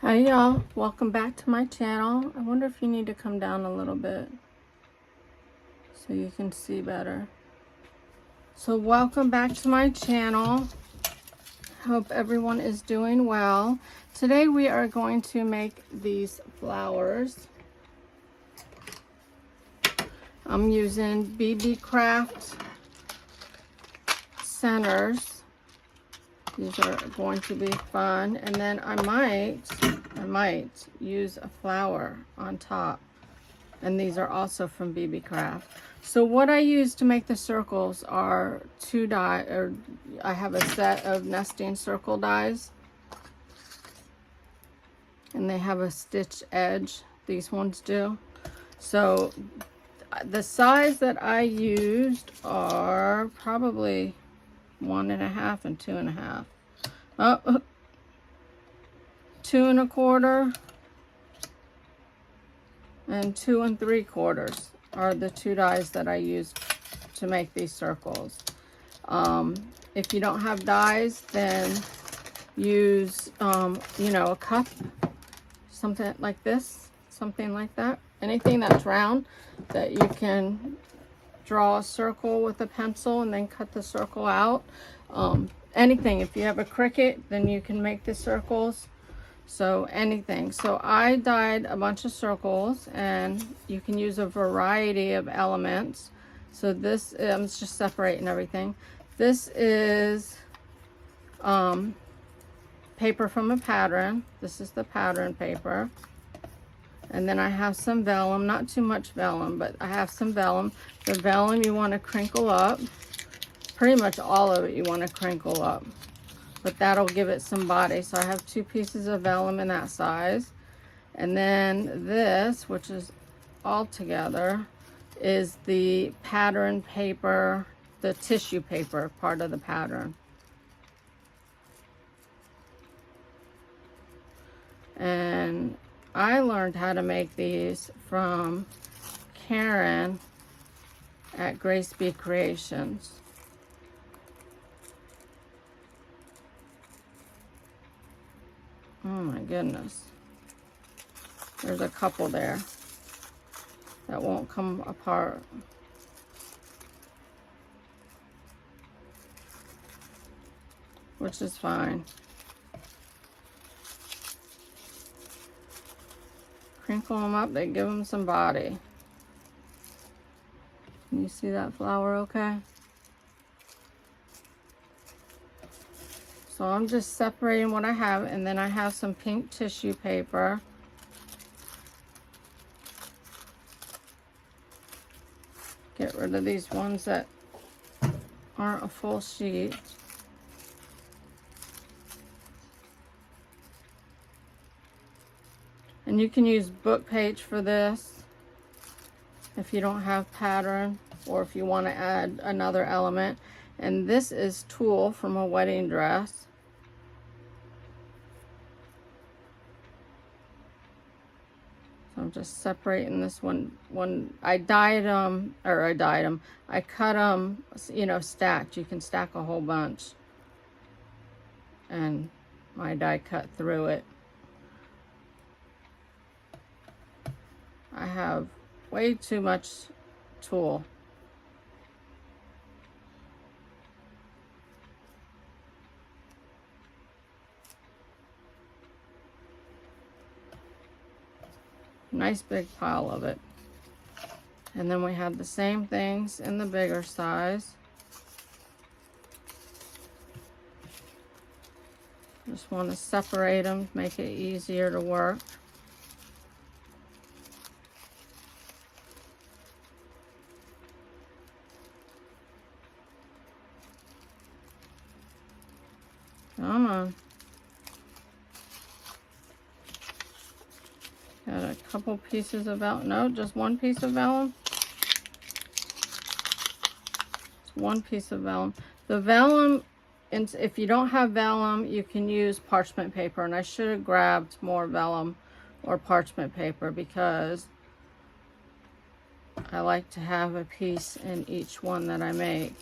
Hi y'all, welcome back to my channel. I wonder if you need to come down a little bit so you can see better. So welcome back to my channel. Hope everyone is doing well. Today we are going to make these flowers. I'm using BB Craft centers. These are going to be fun, and then I might use a flower on top, and these are also from BB Craft. So what I use to make the circles are I have a set of nesting circle dies, and they have a stitch edge. These ones do. So the size that I used are probably 1.5 and 2.5. Oh, 2 1/4 and 2 3/4 are the two dies that I use to make these circles. If you don't have dies, then use a cup, something like this, something like that. Anything that's round that you can draw a circle with a pencil and then cut the circle out. Anything. If you have a Cricut, then you can make the circles. So anything. So I dyed a bunch of circles, and you can use a variety of elements. So this, I'm just separating everything. This is paper from a pattern. This is the pattern paper. And then I have some vellum, not too much vellum, but I have some vellum. The vellum you want to crinkle up. Pretty much all of it you want to crinkle up. But that'll give it some body. So I have 2 pieces of vellum in that size. And then this, which is all together, is the pattern paper, the tissue paper part of the pattern. And I learned how to make these from Karen at Grace B Creations. Oh my goodness. There's a couple there that won't come apart. Which is fine. Crinkle them up, they give them some body. Can you see that flower okay? So I'm just separating what I have, and then I have some pink tissue paper. Get rid of these ones that aren't a full sheet. And you can use book page for this if you don't have pattern, or if you want to add another element. And this is tulle from a wedding dress. So I'm just separating this one. I dyed them, I cut them, stacked. You can stack a whole bunch. And my die cut through it. I have way too much tulle. Nice big pile of it. And then we have the same things in the bigger size. Just want to separate them, make it easier to work. Come on. Got a couple pieces of vellum. No, just one piece of vellum. It's one piece of vellum. The vellum, if you don't have vellum, you can use parchment paper. And I should have grabbed more vellum or parchment paper, because I like to have a piece in each one that I make.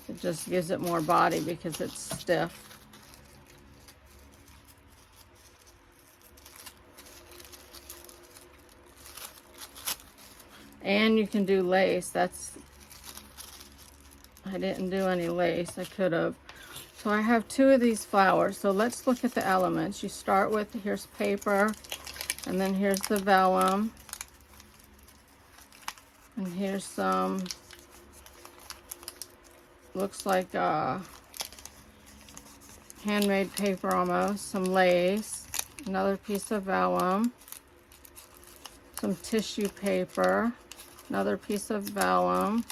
It just gives it more body because it's stiff. And you can do lace. I didn't do any lace. I could have. So I have 2 of these flowers. So let's look at the elements. You start with, here's paper, and then here's the vellum. And here's some, looks like handmade paper almost, some lace, another piece of vellum, some tissue paper, another piece of vellum,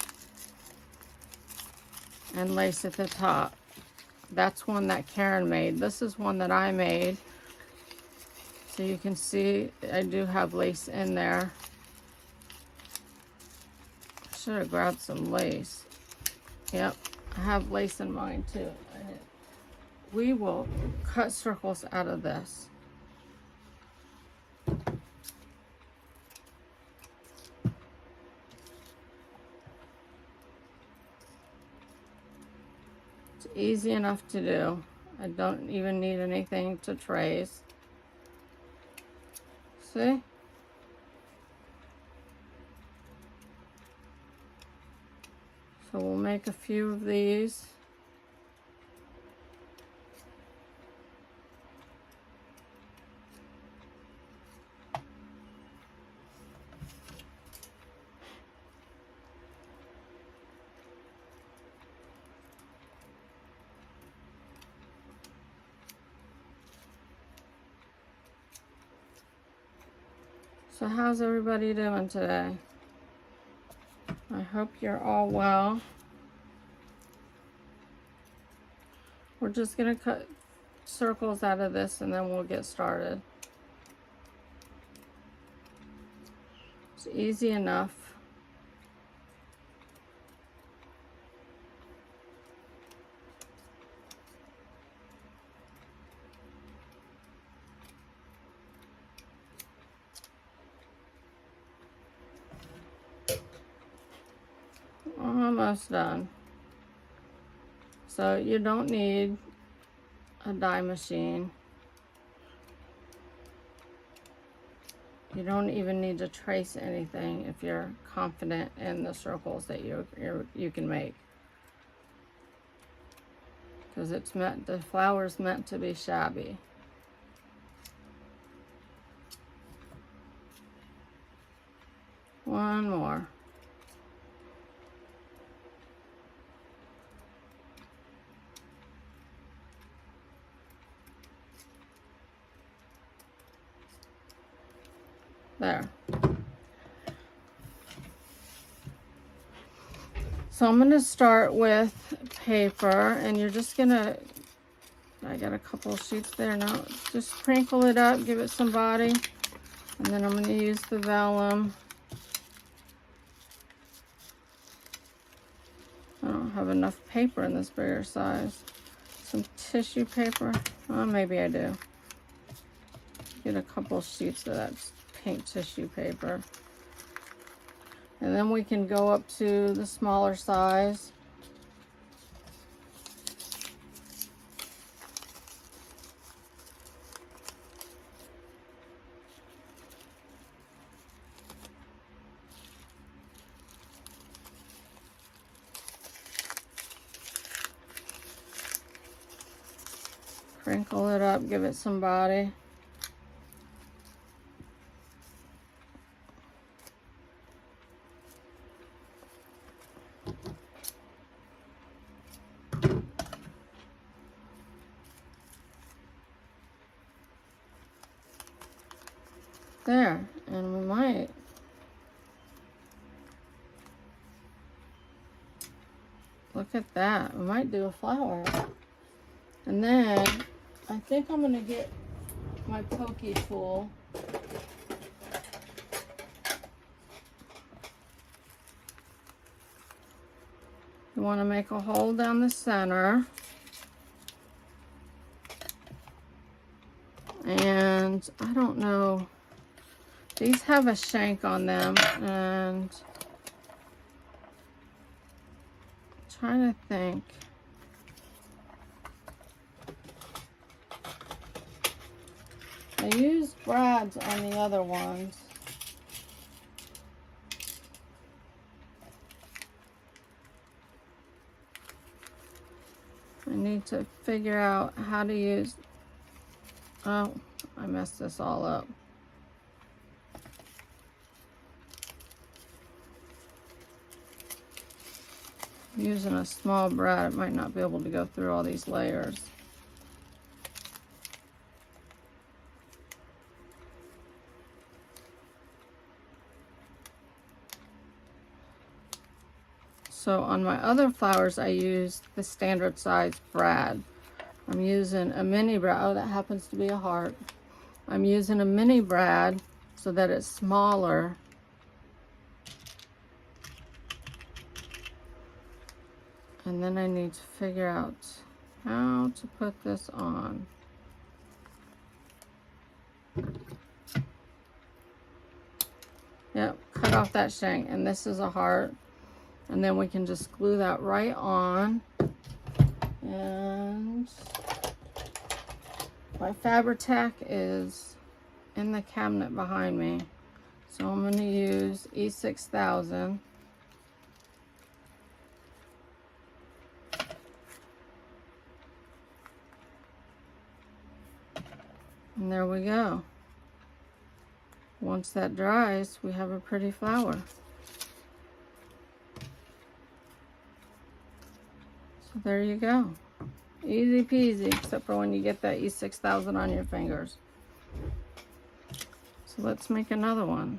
and lace at the top. That's one that Karen made. This is one that I made. So you can see I do have lace in there. I should have grabbed some lace. Yep, I have lace in mine too. We will cut circles out of this. It's easy enough to do. I don't even need anything to trace. See? So we'll make a few of these. So how's everybody doing today? I hope you're all well. We're just gonna cut circles out of this and then we'll get started. It's easy enough. Almost done. So you don't need a die machine. You don't even need to trace anything if you're confident in the circles that you can make. Because the flower's meant to be shabby. One more. There. So I'm going to start with paper, and you're just going to, I got a couple of sheets there now, just crinkle it up, give it some body, and then I'm going to use the vellum. I don't have enough paper in this bigger size. Some tissue paper, oh, maybe I do. Get a couple sheets of that pink tissue paper. And then we can go up to the smaller size. Crinkle it up, give it some body. There, and we might look at that. We might do a flower. And then I think I'm gonna get my pokey tool. You want to make a hole down the center. And I don't know. These have a shank on them, and I'm trying to think. I used brads on the other ones. I need to figure out how to use, oh, I messed this all up. Using a small brad, it might not be able to go through all these layers. So on my other flowers, I used the standard size brad. I'm using a mini brad. Oh, that happens to be a heart. I'm using a mini brad so that it's smaller. And then I need to figure out how to put this on. Yep, cut off that shank, and this is a heart. And then we can just glue that right on. And my Fabri-Tac is in the cabinet behind me. So I'm going to use E6000. And there we go. Once that dries, we have a pretty flower. So there you go. Easy peasy, except for when you get that E6000 on your fingers. So let's make another one.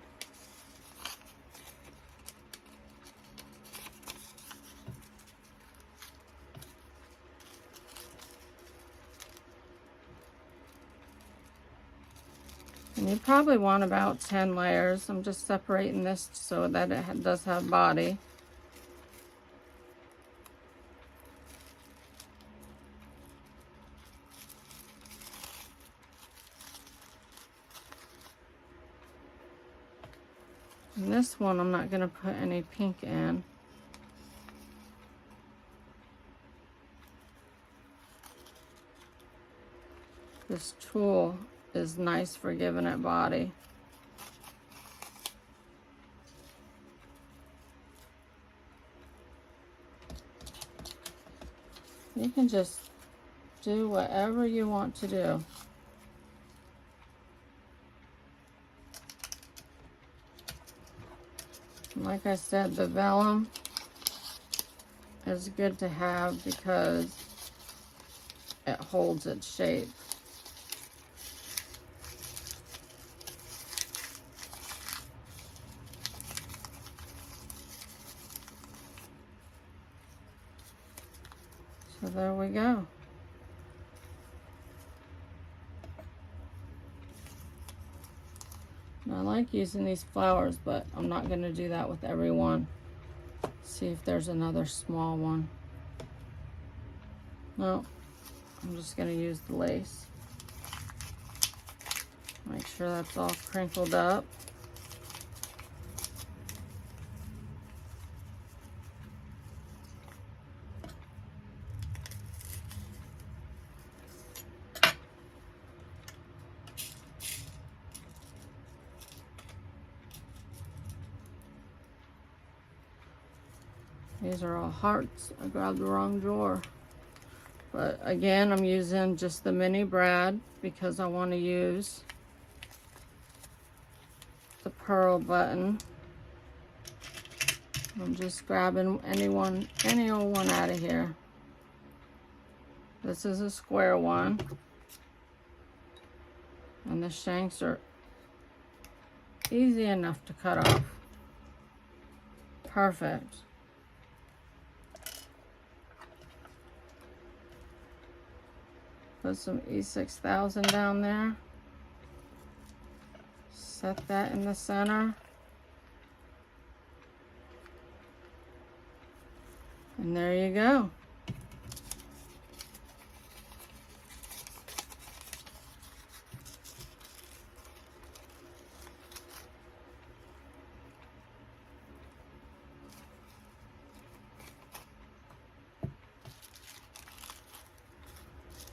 And you probably want about 10 layers. I'm just separating this so that it does have body. And this one I'm not going to put any pink in. This tool is nice for giving it body. You can just do whatever you want to do. Like I said, the vellum is good to have because it holds its shape. So there we go. I like using these flowers, but I'm not going to do that with every one. See if there's another small one. No, I'm just going to use the lace. Make sure that's all crinkled up. These are all hearts. I grabbed the wrong drawer. But again, I'm using just the mini brad because I want to use the pearl button. I'm just grabbing any old one out of here. This is a square one. And the shanks are easy enough to cut off. Perfect. Put some E6000 down there. Set that in the center. And there you go.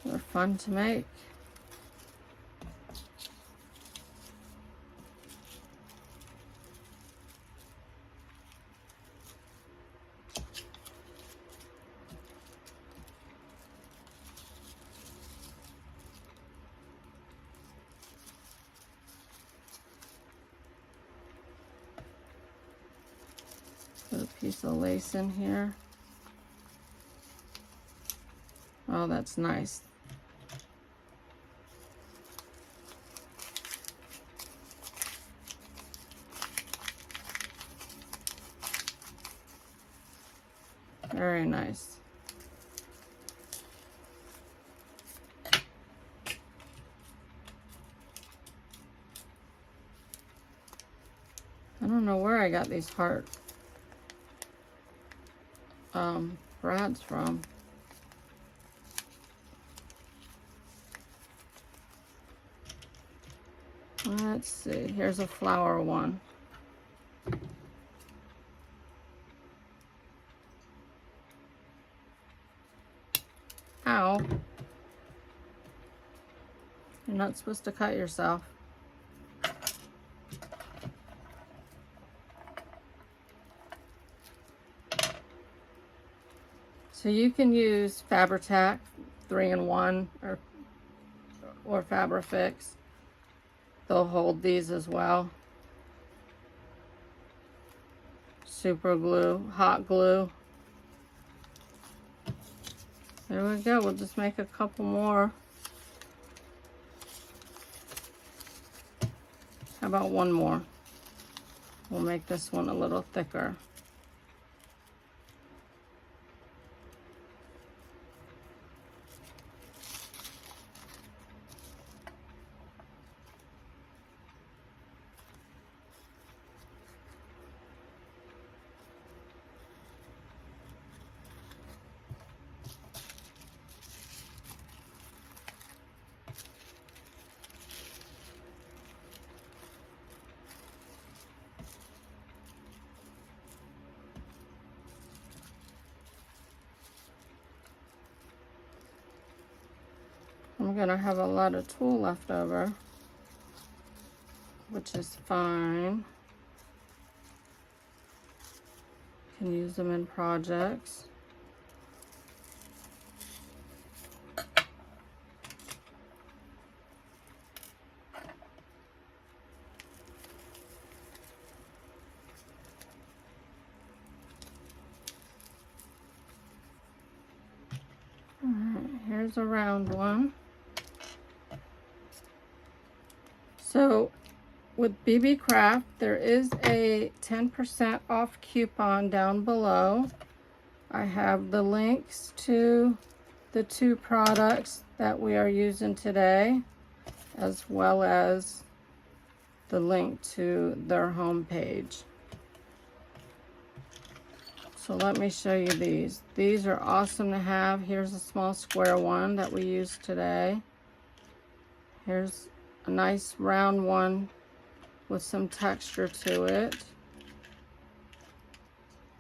They're fun to make. piece of lace in here. Oh, that's nice. Very nice. I don't know where I got these heart brads from. Let's see, here's a flower one. Ow. You're not supposed to cut yourself. So you can use Fabri-Tac 3-in-1 or Fabri-Fix. They'll hold these as well. Super glue, hot glue. There we go. We'll just make a couple more. How about one more? We'll make this one a little thicker. I'm gonna have a lot of tulle left over, which is fine. Can use them in projects. All right, here's a round one. So with BB Craft, there is a 10% off coupon down below. I have the links to the 2 products that we are using today, as well as the link to their homepage. So let me show you these. These are awesome to have. Here's a small square one that we used today. Here's a nice round one with some texture to it.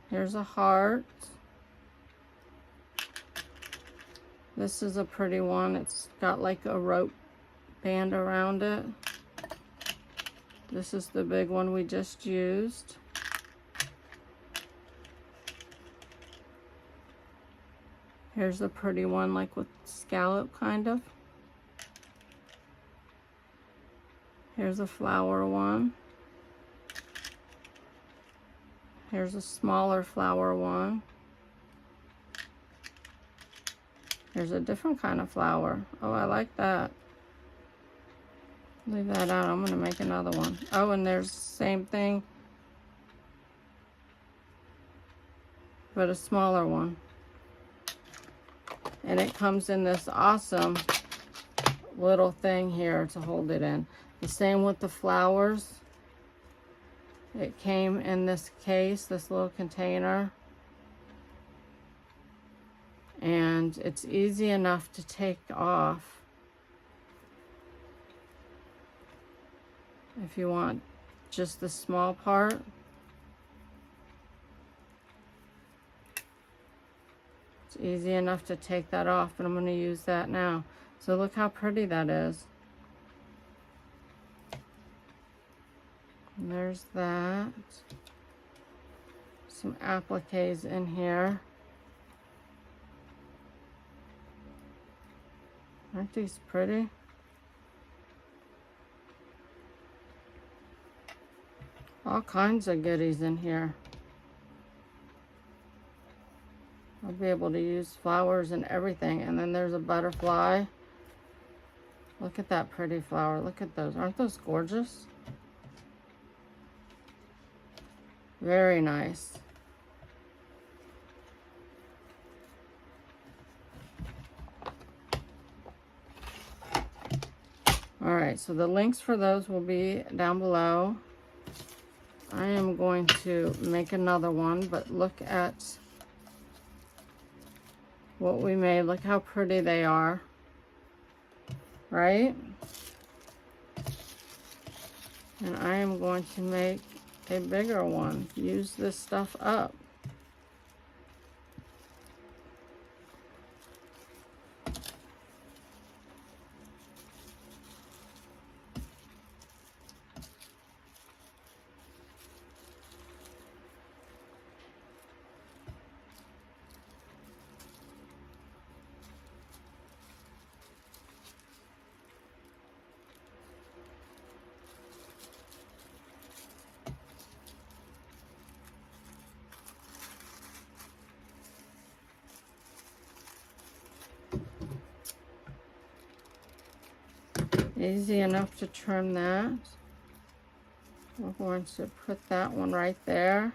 Here's a heart. This is a pretty one. It's got like a rope band around it. This is the big one we just used. Here's a pretty one, like with scallop kind of. Here's a flower one. Here's a smaller flower one. Here's a different kind of flower. Oh, I like that. Leave that out. I'm gonna make another one. Oh, and there's the same thing, but a smaller one. And it comes in this awesome little thing here to hold it in. The same with the flowers. It came in this case, this little container. And it's easy enough to take off. If you want just the small part. It's easy enough to take that off, but I'm going to use that now. So look how pretty that is. And there's that. Some appliques in here. Aren't these pretty? All kinds of goodies in here. be able to use flowers and everything. And then there's a butterfly. Look at that pretty flower. Look at those. Aren't those gorgeous? Very nice. All right, so the links for those will be down below. I am going to make another one, but look at what we made. Look how pretty they are, right? And I am going to make a bigger one. Use this stuff up. Easy enough to trim that. We're going to put that one right there.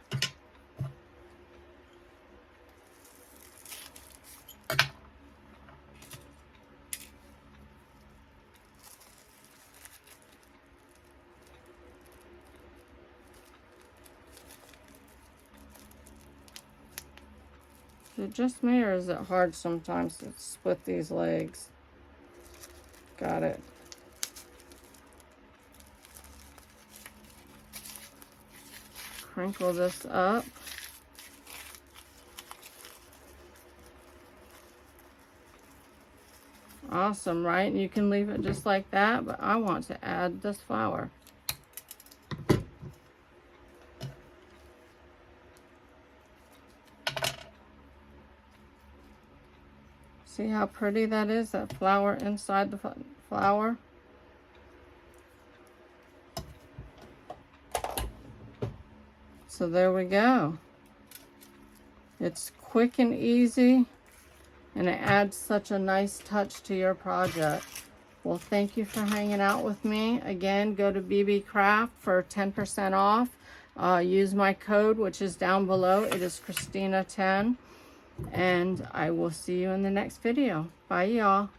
Is it just me, or is it hard sometimes to split these legs? Got it. Crinkle this up. Awesome, right? And you can leave it just like that, but I want to add this flower. See how pretty that is? That flower inside the flower. So there we go. It's quick and easy, and it adds such a nice touch to your project. Well, thank you for hanging out with me. Again, go to BB Craft for 10% off. Use my code, which is down below. It is Christina 10. And I will see you in the next video. Bye, y'all.